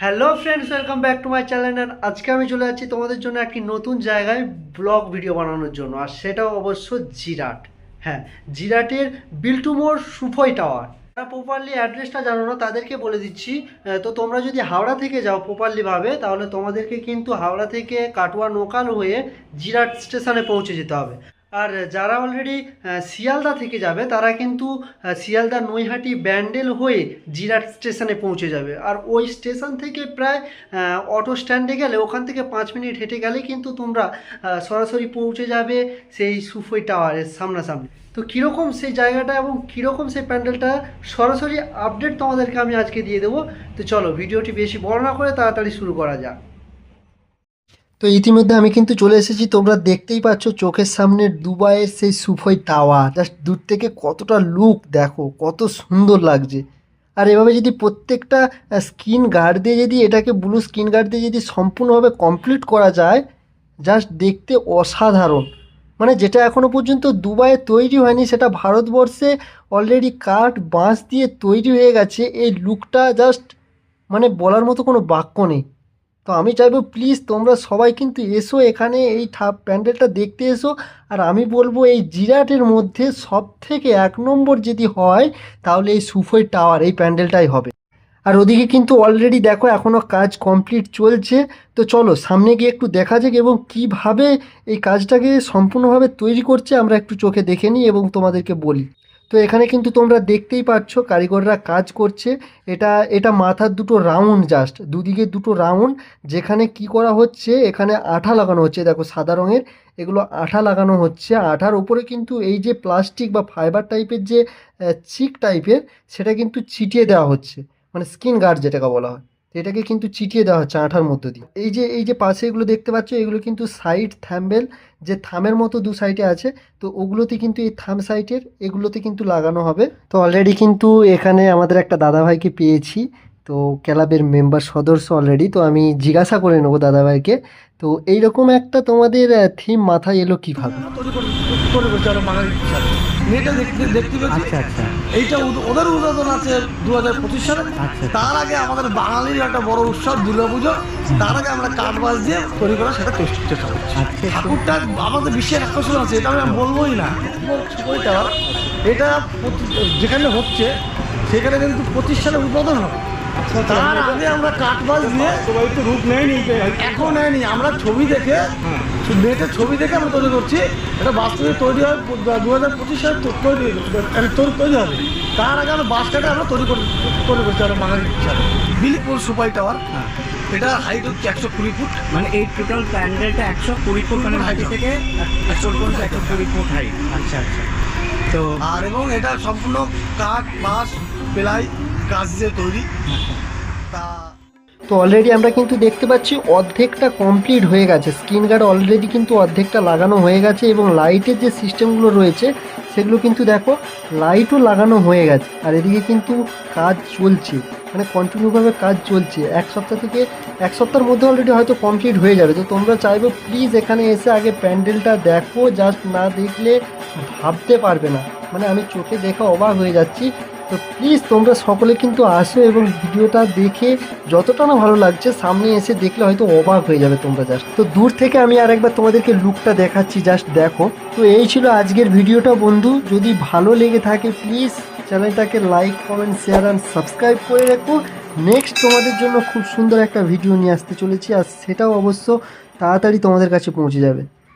Hello friends, welcome back to my channel. আর আজকে আমি চলে যাচ্ছি তোমাদের জন্য একটি নতুন জায়গায় ব্লগ ভিডিও বানানোর জন্য, আর সেটাও অবশ্য জিরাট। হ্যাঁ, জিরাটের বিল্টুমোর সুফই টাওয়ার। যারা প্রপারলি অ্যাড্রেসটা জানো না তাদেরকে বলে দিচ্ছি। তো তোমরা যদি হাওড়া থেকে যাও প্রপারলি ভাবে, তাহলে তোমাদেরকে কিন্তু হাওড়া থেকে কাটোয়া লোকাল হয়ে জিরাট স্টেশনে পৌঁছে যেতে হবে। আর যারা অলরেডি শিয়ালদা থেকে যাবে তারা কিন্তু শিয়ালদা নৈহাটি ব্যান্ডেল হয়ে জিরাট স্টেশনে পৌঁছে যাবে। আর ওই স্টেশন থেকে প্রায় অটো স্ট্যান্ডে গেলে ওখান থেকে 5 মিনিট হেঁটে গেলে কিন্তু তোমরা সরাসরি পৌঁছে যাবে সেই সুফই টাওয়ারের সামনাসামনি। তো কীরকম সেই জায়গাটা এবং কীরকম সেই প্যান্ডেলটা সরাসরি আপডেট তোমাদেরকে আমি আজকে দিয়ে দেবো। তো চলো ভিডিওটি বেশি বড় না করে তাড়াতাড়ি শুরু করা যাক। তো ইতিমধ্যে আমি কিন্তু চলে এসেছি, তোমরা দেখতেই পাচ্ছ চোখের সামনে দুবাইয়ের সেই সুফই টাওয়ার। জাস্ট দূর থেকে কতটা লুক দেখো, কত সুন্দর লাগছে। আর এভাবে যদি প্রত্যেকটা স্ক্রিন গার্ড দিয়ে যদি এটাকে ব্লু স্ক্রিন গার্ড দিয়ে যদি সম্পূর্ণভাবে কমপ্লিট করা যায়, জাস্ট দেখতে অসাধারণ। মানে যেটা এখনও পর্যন্ত দুবাইয়ে তৈরি হয়নি সেটা ভারতবর্ষে অলরেডি কাঠ বাঁশ দিয়ে তৈরি হয়ে গেছে। এই লুকটা জাস্ট মানে বলার মতো কোনো বাক্য নেই। তো আমি চাইবো প্লিজ তোমরা সবাই কিন্তু এসো এখানে, এই প্যান্ডেলটা দেখতে এসো। আর আমি বলবো এই জিরাটের মধ্যে সব থেকে 1 নম্বর যদি হয় তাহলে এই সুফই টাওয়ার, এই প্যান্ডেলটাই হবে। আর ওদিকে কিন্তু অলরেডি দেখো এখনও কাজ কমপ্লিট চলছে। তো চলো সামনে গিয়ে একটু দেখা যাক এবং কিভাবে এই কাজটাকে সম্পূর্ণভাবে তৈরি করছে আমরা একটু চোখে দেখে নিই এবং তোমাদেরকে বলি। তো এখানে কিন্তু তোমরা দেখতেই পাচ্ছ কারিগররা কাজ করছে। এটা এটা মাথার দুটো রাউন্ড, জাস্ট দুদিকে দুটো রাউন্ড, যেখানে কি করা হচ্ছে এখানে আঠা লাগানো হচ্ছে। দেখো সাদা রঙের এগুলো আঠা লাগানো হচ্ছে। আঠার উপরে কিন্তু এই যে প্লাস্টিক বা ফাইবার টাইপের যে চিক টাইপের, সেটা কিন্তু ছিটিয়ে দেওয়া হচ্ছে, মানে স্কিন গার্ড যেটাকে বলা হয়। তো এটাকে কিন্তু চিটিয়ে দেওয়া হচ্ছে আঠার মধ্য দিয়ে। এই যে পাশে এগুলো দেখতে পাচ্ছ, এগুলো কিন্তু সাইড থ্যাম্বেল, যে থামের মতো দু সাইডে আছে। তো ওগুলোতে কিন্তু এই থাম সাইটের এগুলোতে কিন্তু লাগানো হবে। তো অলরেডি কিন্তু এখানে আমাদের একটা দাদাভাইকে পেয়েছি, তো ক্লাবের মেম্বার সদস্য অলরেডি। তো আমি জিজ্ঞাসা করে নেবো দাদাভাইকে, তো এইরকম একটা তোমাদের থিম মাথায় এলো কীভাবে? মেয়েটা দেখতে পাচ্ছি। আচ্ছা আচ্ছা এইটা ওদের উদ্বোধন আছে 2025 সালে। আচ্ছা। তার আগে আমাদের বাঙালির একটা বড় উৎসব দুর্গাপুজো, তার আগে আমরা কাঠ বাঁশ দিয়ে তৈরি করা সেটা চেষ্টা করছি। আচ্ছা। ঠাকুরটা আমাদের বিশ্বের আকর্ষণ আছে, এটা আমি বলবোই না। ওইটা এটা যেখানে হচ্ছে সেখানে কিন্তু 25 সালে উদ্বোধন হবে। তার আগে আমরা কাঠ বাঁশ দিয়ে সবাই তো রূপ নেয়নি, এখন নেয়নি, আমরা ছবি দেখে নেটের ছবি দেখে আমরা তৈরি করছি। এটা বাস্তবে তৈরি হয় 2025 সালে তৈরি হবে। তার আগে আমরা বাস কাটে আমরা তৈরি করছি আমরা বাঙালি হিসাবে। বিলিপুর সুপাই টাওয়ার, এটা হাইট হচ্ছে 120 ফুট। মানে এই টোটাল প্যান্ডেলটা 120 ফুট, মানে হাইট থেকে 120 ফুট হাইট। আচ্ছা আচ্ছা। তো আর এবং এটা সম্পূর্ণ কাঠ বাঁশ পেলাই গাছ দিয়ে তৈরি। তা তো অলরেডি আমরা কিন্তু দেখতে পাচ্ছি অর্ধেকটা কমপ্লিট হয়ে গেছে। স্ক্রিন গার্ড অলরেডি কিন্তু অর্ধেকটা লাগানো হয়ে গেছে এবং লাইটের যে সিস্টেমগুলো রয়েছে সেগুলো কিন্তু দেখো লাইটও লাগানো হয়ে গেছে। আর এদিকে কিন্তু কাজ চলছে, মানে কন্টিনিউভাবে কাজ চলছে। এক সপ্তাহের মধ্যে অলরেডি হয়তো কমপ্লিট হয়ে যাবে। তো তোমরা চাইবো প্লিজ এখানে এসে আগে প্যান্ডেলটা দেখো, জাস্ট না দেখলে ভাবতে পারবে না। মানে আমি চোখে দেখা অবাক হয়ে যাচ্ছি। তো প্লিজ তোমরা সকলে কিন্তু আসো এবং ভিডিওটা দেখে যতটা না ভালো লাগছে সামনে এসে দেখলে হয়তো অবাক হয়ে যাবে তোমরা। জাস্ট তো দূর থেকে আমি আরেকবার তোমাদেরকে লুকটা দেখাচ্ছি, জাস্ট দেখো। তো এই ছিল আজকের ভিডিওটা বন্ধু। যদি ভালো লেগে থাকে প্লিজ চ্যানেলটাকে like comment share and subscribe করে রেখো। নেক্সট তোমাদের জন্য খুব সুন্দর একটা ভিডিও নিয়ে আসতে চলেছি, আর সেটাও অবশ্য তাড়াতাড়ি তোমাদের কাছে পৌঁছে যাবে।